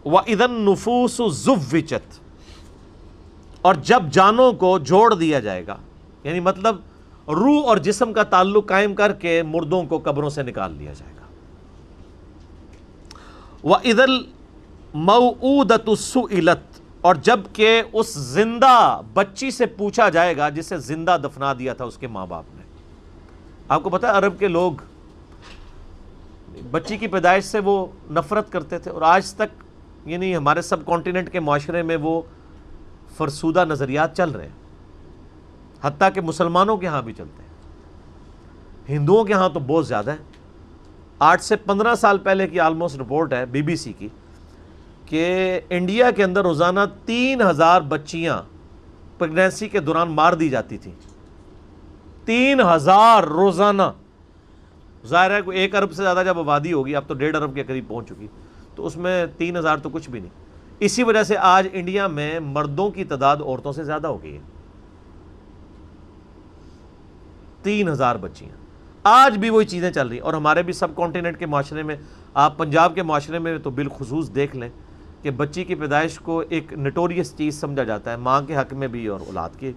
وَإِذَا النُّفُوسُ زُوِّجَتْ، اور جب جانوں کو جوڑ دیا جائے گا، یعنی مطلب روح اور جسم کا تعلق قائم کر کے مردوں کو قبروں سے نکال لیا جائے گا۔ وَإِذَا الْمَوْعُودَةُ سُئِلَتْ، اور جب کہ اس زندہ بچی سے پوچھا جائے گا جسے زندہ دفنا دیا تھا اس کے ماں باپ نے۔ آپ کو پتہ ہے عرب کے لوگ بچی کی پیدائش سے وہ نفرت کرتے تھے، اور آج تک یعنی ہمارے سب کانٹیننٹ کے معاشرے میں وہ فرسودہ نظریات چل رہے ہیں، حتیٰ کہ مسلمانوں کے ہاں بھی چلتے ہیں، ہندوؤں کے ہاں تو بہت زیادہ ہے۔ 8 سے 15 سال پہلے کی آلموسٹ رپورٹ ہے BBC کی کہ انڈیا کے اندر روزانہ 3000 بچیاں پریگنینسی کے دوران مار دی جاتی تھیں۔ 3000 روزانہ۔ ظاہر ہے کہ 1 ارب سے زیادہ جب آبادی ہوگی، اب تو 1.5 ارب کے قریب پہنچ چکی، تو اس میں 3000 تو کچھ بھی نہیں۔ اسی وجہ سے آج انڈیا میں مردوں کی تعداد عورتوں سے زیادہ ہو گئی ہے۔ 3000 بچیاں، آج بھی وہی چیزیں چل رہی ہیں۔ اور ہمارے بھی سب کانٹیننٹ کے معاشرے میں، آپ پنجاب کے معاشرے میں تو بالخصوص دیکھ لیں کہ بچی کی پیدائش کو ایک نٹوریس چیز سمجھا جاتا ہے، ماں کے حق میں بھی اور اولاد کے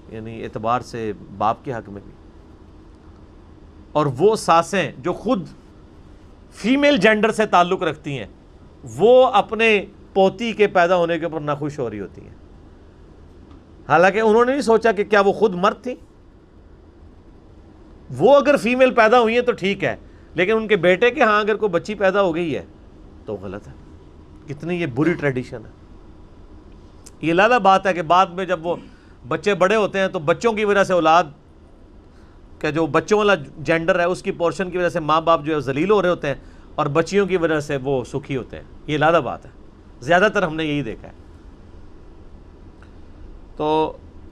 یعنی اعتبار سے باپ کے حق میں بھی۔ اور وہ ساسیں جو خود فیمیل جینڈر سے تعلق رکھتی ہیں، وہ اپنے پوتی کے پیدا ہونے کے اوپر ناخوش ہو رہی ہوتی ہیں، حالانکہ انہوں نے نہیں سوچا کہ کیا وہ خود مرد تھی۔ وہ اگر فیمیل پیدا ہوئی ہیں تو ٹھیک ہے، لیکن ان کے بیٹے کے ہاں اگر کوئی بچی پیدا ہو گئی ہے تو غلط ہے۔ کتنی یہ بری ٹریڈیشن ہے۔ یہ علیحدہ بات ہے کہ بعد میں جب وہ بچے بڑے ہوتے ہیں تو بچوں کی وجہ سے اولاد کا جو بچوں والا جینڈر ہے اس کی پورشن کی وجہ سے ماں باپ جو ہے ذلیل ہو رہے ہوتے ہیں، اور بچیوں کی وجہ سے وہ سکھی ہوتے ہیں۔ یہ علیحدہ بات ہے، زیادہ تر ہم نے یہی دیکھا ہے۔ تو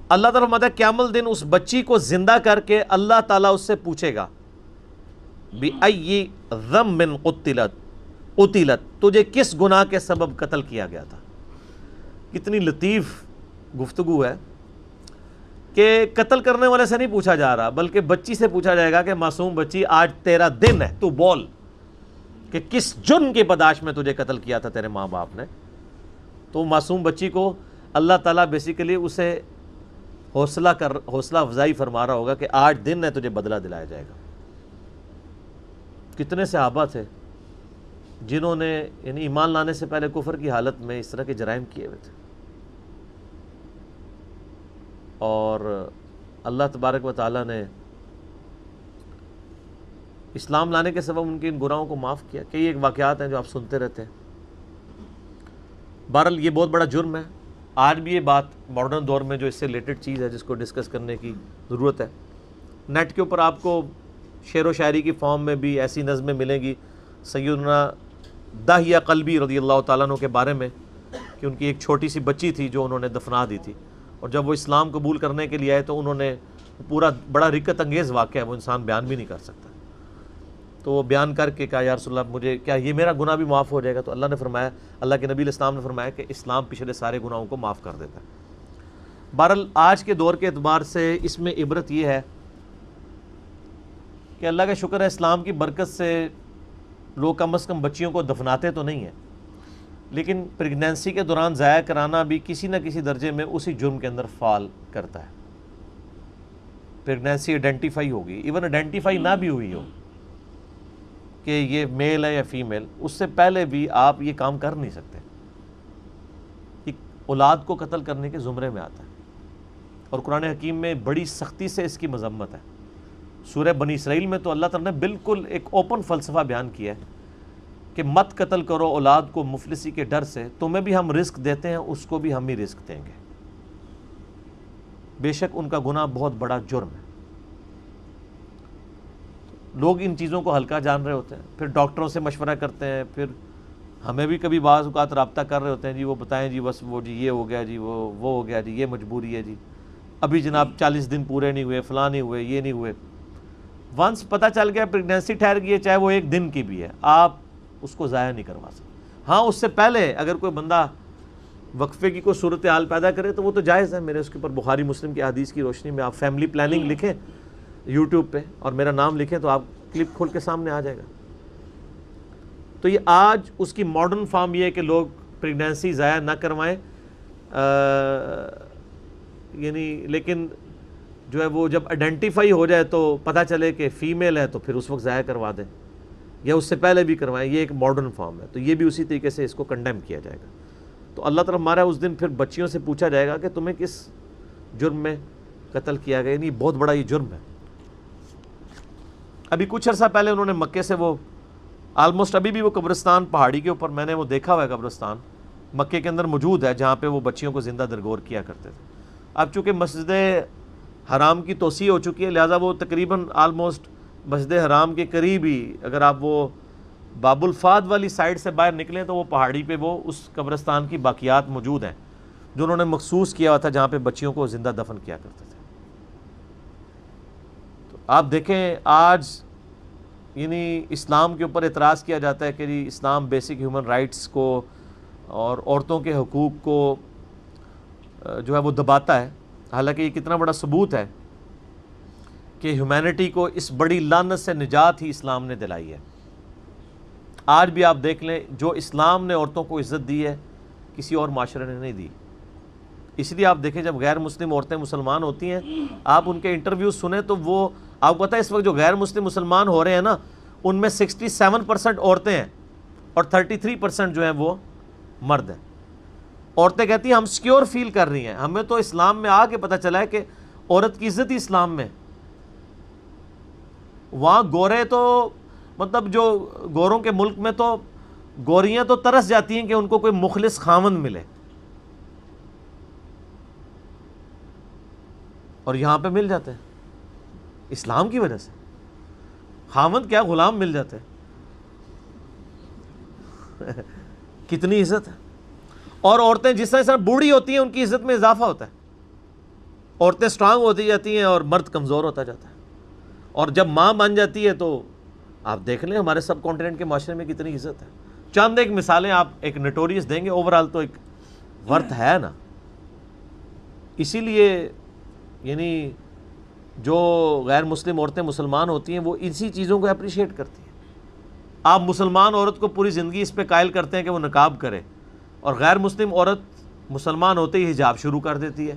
اللہ تعالیٰ فرماتا ہے قیامت دن اس بچی کو زندہ کر کے اللہ تعالیٰ اس سے پوچھے گا بِأَيِّ ذَنبٍ قُتِلَتْ، تجھے کس گناہ کے سبب قتل کیا گیا تھا۔ کتنی لطیف گفتگو ہے کہ قتل کرنے والے سے نہیں پوچھا جا رہا، بلکہ بچی سے پوچھا جائے گا کہ معصوم بچی آج تیرا دن ہے، تو بول کہ کس جرم کی پاداش میں تجھے قتل کیا تھا تیرے ماں باپ نے۔ تو معصوم بچی کو اللہ تعالیٰ بیسیکلی اسے حوصلہ افزائی فرما رہا ہوگا کہ آج دن ہے، تجھے بدلہ دلایا جائے گا۔ کتنے صحابہ تھے جنہوں نے یعنی ایمان لانے سے پہلے کفر کی حالت میں اس طرح کے جرائم کیے ہوئے تھے، اور اللہ تبارک و تعالیٰ نے اسلام لانے کے سبب ان کے ان گناہوں کو معاف کیا۔ کئی ایک واقعات ہیں جو آپ سنتے رہتے ہیں۔ بہرحال یہ بہت بڑا جرم ہے۔ آج بھی یہ بات ماڈرن دور میں جو اس سے ریلیٹڈ چیز ہے جس کو ڈسکس کرنے کی ضرورت ہے۔ نیٹ کے اوپر آپ کو شعر و شاعری کی فارم میں بھی ایسی نظمیں ملیں گی سیدنا داہیہ قلبی رضی اللہ تعالیٰ عنہ کے بارے میں، کہ ان کی ایک چھوٹی سی بچی تھی جو انہوں نے دفنا دی تھی، اور جب وہ اسلام قبول کرنے کے لیے آئے تو انہوں نے پورا بڑا رکت انگیز واقعہ ہے، وہ انسان بیان بھی نہیں کر سکتا، تو وہ بیان کر کے کہا یا رسول اللہ مجھے کیا یہ میرا گناہ بھی معاف ہو جائے گا؟ تو اللہ نے فرمایا، اللہ کے نبی علیہ السلام نے فرمایا کہ اسلام پچھلے سارے گناہوں کو معاف کر دیتا ہے۔ بہرحال آج کے دور کے اعتبار سے اس میں عبرت یہ ہے کہ اللہ کا شکر ہے اسلام کی برکت سے لوگ کم از کم بچیوں کو دفناتے تو نہیں ہیں، لیکن پریگنینسی کے دوران ضائع کرانا بھی کسی نہ کسی درجے میں اسی جرم کے اندر فال کرتا ہے۔ پریگنینسی آئیڈینٹیفائی ہوگی، ایون آئیڈینٹیفائی نہ بھی ہوئی ہو کہ یہ میل ہے یا فیمیل، اس سے پہلے بھی آپ یہ کام کر نہیں سکتے۔ ایک اولاد کو قتل کرنے کے زمرے میں آتا ہے، اور قرآن حکیم میں بڑی سختی سے اس کی مذمت ہے۔ سورہ بنی اسرائیل میں تو اللہ تعالیٰ نے بالکل ایک اوپن فلسفہ بیان کیا ہے کہ مت قتل کرو اولاد کو مفلسی کے ڈر سے، تمہیں بھی ہم رزق دیتے ہیں، اس کو بھی ہم ہی رزق دیں گے۔ بے شک ان کا گناہ بہت بڑا جرم ہے۔ لوگ ان چیزوں کو ہلکا جان رہے ہوتے ہیں، پھر ڈاکٹروں سے مشورہ کرتے ہیں، پھر ہمیں بھی کبھی بعض اوقات رابطہ کر رہے ہوتے ہیں، جی وہ بتائیں جی بس وہ جی یہ ہو گیا جی وہ ہو گیا جی یہ مجبوری ہے جی، ابھی جناب 40 دن پورے نہیں ہوئے، فلاں نہیں ہوئے، یہ نہیں ہوئے۔ ونس پتہ چل گیا پریگنینسی ٹھہر گئی ہے، چاہے وہ 1 دن کی بھی ہے، آپ اس کو ضائع نہیں کروا سکتے۔ ہاں اس سے پہلے اگر کوئی بندہ وقفے کی کوئی صورتحال پیدا کرے تو وہ تو جائز ہے، میرے اس کے اوپر بخاری مسلم کی حدیث کی روشنی میں آپ فیملی پلاننگ لکھیں یوٹیوب پہ اور میرا نام لکھیں تو آپ کلپ کھول کے سامنے آ جائے گا۔ تو یہ آج اس کی ماڈرن فارم یہ ہے کہ لوگ پریگنینسی ضائع نہ کروائیں، یعنی لیکن جو ہے وہ جب آئیڈینٹیفائی ہو جائے تو پتہ چلے کہ فیمیل ہے تو پھر اس وقت ضائع کروا دیں، یا اس سے پہلے بھی کروائیں. یہ ایک ماڈرن فارم ہے، تو یہ بھی اسی طریقے سے اس کو کنڈیم کیا جائے گا. تو اللہ تعالیٰ ہمارا اس دن پھر بچیوں سے پوچھا جائے گا کہ تمہیں کس جرم میں قتل کیا گیا. یعنی بہت بڑا یہ جرم ہے. ابھی کچھ عرصہ پہلے انہوں نے مکے سے وہ آلموسٹ ابھی بھی وہ قبرستان پہاڑی کے اوپر، میں نے وہ دیکھا ہوا ہے قبرستان مکے کے اندر موجود ہے جہاں پہ وہ بچیوں کو زندہ درگور کیا کرتے تھے. اب چونکہ مسجد حرام کی توسیع ہو چکی ہے لہٰذا وہ تقریباً آلموسٹ مسجد حرام کے قریب ہی، اگر آپ وہ باب الفاد والی سائڈ سے باہر نکلیں تو وہ پہاڑی پہ وہ اس قبرستان کی باقیات موجود ہیں جو انہوں نے مخصوص کیا ہوا تھا جہاں پہ بچیوں کو زندہ دفن کیا کرتے تھے. تو آپ دیکھیں آج یعنی اسلام کے اوپر اعتراض کیا جاتا ہے کہ جی اسلام بیسک ہیومن رائٹس کو اور عورتوں کے حقوق کو جو ہے وہ دباتا ہے. حالانکہ یہ کتنا بڑا ثبوت ہے کہ ہیومینٹی کو اس بڑی لعنت سے نجات ہی اسلام نے دلائی ہے. آج بھی آپ دیکھ لیں جو اسلام نے عورتوں کو عزت دی ہے کسی اور معاشرے نے نہیں دی. اس لیے آپ دیکھیں جب غیر مسلم عورتیں مسلمان ہوتی ہیں آپ ان کے انٹرویو سنیں تو وہ آپ کو پتہ ہے اس وقت جو غیر مسلم مسلمان ہو رہے ہیں نا ان میں 67% عورتیں ہیں اور 33% جو ہیں وہ مرد ہیں. عورتیں کہتی ہیں ہم سیکیور فیل کر رہی ہیں، ہمیں تو اسلام میں آ کے پتہ چلا ہے کہ عورت کی عزت ہی اسلام میں. وہاں گورے تو مطلب جو گوروں کے ملک میں تو گوریاں تو ترس جاتی ہیں کہ ان کو کوئی مخلص خاوند ملے، اور یہاں پہ مل جاتے ہیں اسلام کی وجہ سے. خاوند کیا غلام مل جاتے ہیں. کتنی عزت ہے. اور عورتیں جس طرح بوڑھی ہوتی ہیں ان کی عزت میں اضافہ ہوتا ہے. عورتیں سٹرانگ ہوتی جاتی ہیں اور مرد کمزور ہوتا جاتا ہے. اور جب ماں بن جاتی ہے تو آپ دیکھ لیں ہمارے سب کانٹیننٹ کے معاشرے میں کتنی عزت ہے. چند ایک مثالیں آپ ایک نوٹوریس دیں گے، اوورال تو ایک ورتھ ہے نا. اسی لیے یعنی جو غیر مسلم عورتیں مسلمان ہوتی ہیں وہ اسی چیزوں کو اپریشیٹ کرتی ہیں. آپ مسلمان عورت کو پوری زندگی اس پہ قائل کرتے ہیں کہ وہ نقاب کرے، اور غیر مسلم عورت مسلمان ہوتے ہی حجاب شروع کر دیتی ہے.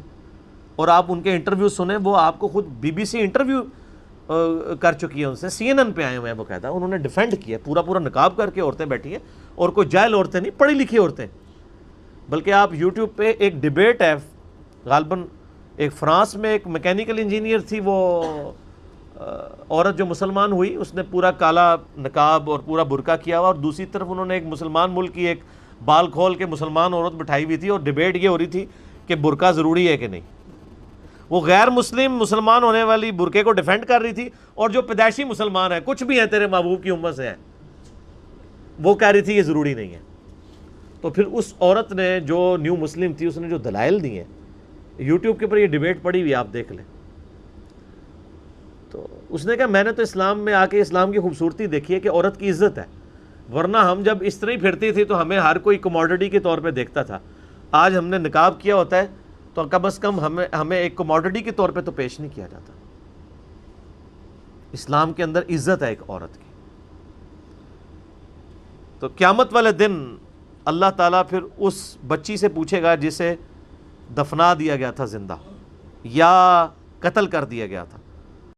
اور آپ ان کے انٹرویو سنیں، وہ آپ کو خود BBC انٹرویو کر چکی ہے ان سے، CNN پہ آئے ہوئے ہیں باقاعدہ، انہوں نے ڈیفینڈ کیا پورا نقاب کر کے عورتیں بیٹھی ہیں، اور کوئی جاہل عورتیں نہیں، پڑھی لکھی عورتیں. بلکہ آپ یوٹیوب پہ ایک ڈیبیٹ ہے، غالباً ایک فرانس میں ایک میکینیکل انجینئر تھی، وہ عورت جو مسلمان ہوئی اس نے پورا کالا نقاب اور پورا برقع کیا ہوا، اور دوسری طرف انہوں نے ایک مسلمان ملک کی ایک بال کھول کے مسلمان عورت بٹھائی ہوئی تھی، اور ڈیبیٹ یہ ہو رہی تھی کہ برقع ضروری ہے کہ نہیں. وہ غیر مسلم مسلمان ہونے والی برقعے کو ڈیفینڈ کر رہی تھی، اور جو پیدائشی مسلمان ہے کچھ بھی ہیں تیرے محبوب کی امت سے ہیں وہ کہہ رہی تھی یہ ضروری نہیں ہے. تو پھر اس عورت نے جو نیو مسلم تھی اس نے جو دلائل دی ہیں، یوٹیوب کے اوپر یہ ڈیبیٹ پڑی ہوئی آپ دیکھ لیں. تو اس نے کہا میں نے تو اسلام میں آ کے اسلام کی خوبصورتی دیکھی ہے کہ عورت کی عزت ہے، ورنہ ہم جب اس طرح ہی پھرتی تھی تو ہمیں ہر کوئی کموڈٹی کے طور پہ دیکھتا تھا. آج ہم نے نقاب کیا ہوتا ہے تو کم از کم ہمیں ایک کموڈٹی کے طور پہ تو پیش نہیں کیا جاتا. اسلام کے اندر عزت ہے ایک عورت کی. تو قیامت والے دن اللہ تعالیٰ پھر اس بچی سے پوچھے گا جسے دفنا دیا گیا تھا زندہ یا قتل کر دیا گیا تھا.